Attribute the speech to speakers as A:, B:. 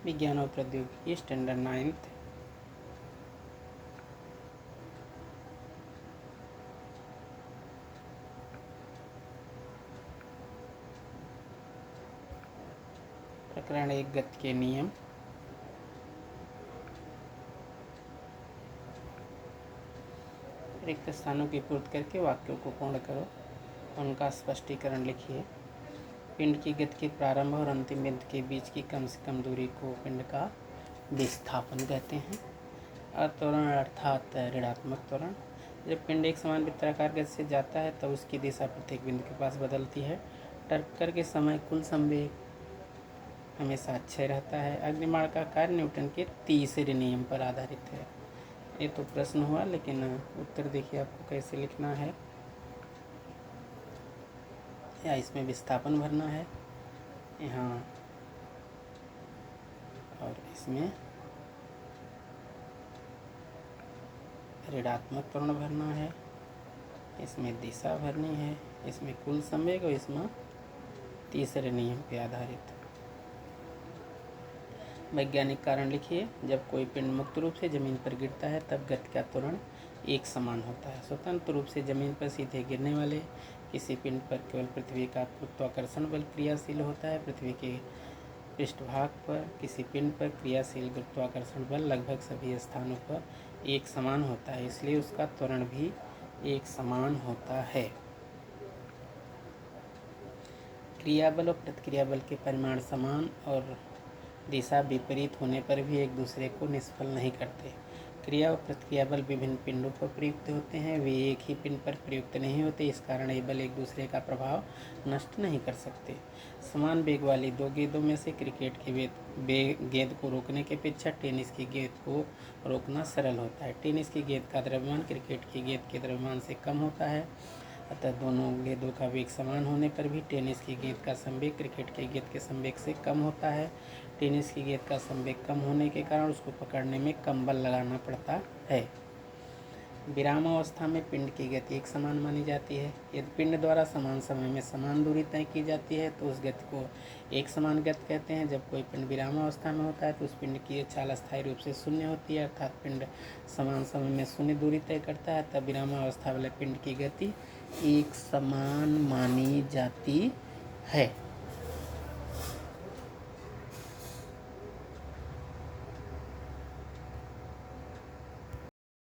A: विज्ञान और प्रौद्योगिकी स्टैंडर्ड 9th। प्रकरण 1 गति के नियम। रिक्त स्थानों की पूर्ति करके वाक्यों को पूर्ण करो, उनका स्पष्टीकरण लिखिए। पिंड की गति के प्रारंभ और अंतिम बिंदु के बीच की कम से कम दूरी को पिंड का विस्थापन कहते हैं। अत्वरण अर्थात ऋणात्मक त्वरण। जब पिंड एक समान वृत्ताकार गति से जाता है तब उसकी दिशा प्रत्येक बिंदु के पास बदलती है। टक्कर के समय कुल संवेग हमेशा अक्षय रहता है। अग्निबाण का कार्य न्यूटन के तीसरे नियम पर आधारित है। ये तो प्रश्न हुआ, लेकिन उत्तर देखिए आपको कैसे लिखना है। या इसमें विस्थापन भरना है यहाँ, और इसमें ऋणात्मक त्वरण भरना है, इसमें दिशा भरनी है, इसमें कुल संवेग और इसमें तीसरे नियम पे आधारित। वैज्ञानिक कारण लिखिए। जब कोई पिंड मुक्त रूप से जमीन पर गिरता है तब गति का त्वरण एक समान होता है। स्वतंत्र रूप से जमीन पर सीधे गिरने वाले किसी पिंड पर केवल पृथ्वी का गुरुत्वाकर्षण बल क्रियाशील होता है। पृथ्वी के पृष्ठभाग पर किसी पिंड पर क्रियाशील गुरुत्वाकर्षण बल लगभग सभी स्थानों पर एक समान होता है, इसलिए उसका त्वरण भी एक समान होता है। क्रिया बल और प्रतिक्रिया बल के परिमाण समान और दिशा विपरीत होने पर भी एक दूसरे को निष्फल नहीं करते। क्रिया और प्रतिक्रिया बल विभिन्न पिंडों पर प्रयुक्त होते हैं, वे एक ही पिंड पर प्रयुक्त नहीं होते। इस कारण ये बल एक दूसरे का प्रभाव नष्ट नहीं कर सकते। समान वेग वाली दो गेंदों में से क्रिकेट की गेंद को रोकने की अपेक्षा टेनिस की गेंद को रोकना सरल होता है। टेनिस की गेंद का द्रव्यमान क्रिकेट की गेंद के द्रव्यमान से कम होता है, अतः दोनों गेंदों का वेग समान होने पर भी टेनिस की गेंद का संवेग क्रिकेट की गेंद के संवेग से कम होता है। टेनिस की गेंद का संवेग कम होने के कारण उसको पकड़ने में कम बल लगाना पड़ता है। विरामावस्था में पिंड की गति एक समान मानी जाती है। यदि पिंड द्वारा समान समय में समान दूरी तय की जाती है तो उस गति को एक समान गति कहते हैं। जब कोई पिंड विरामावस्था में होता है तो उस पिंड की चाल अस्थायी रूप से शून्य होती है, अर्थात पिंड समान समय में शून्य दूरी तय करता है, तब विरामावस्था वाले पिंड की गति एक समान मानी जाती है।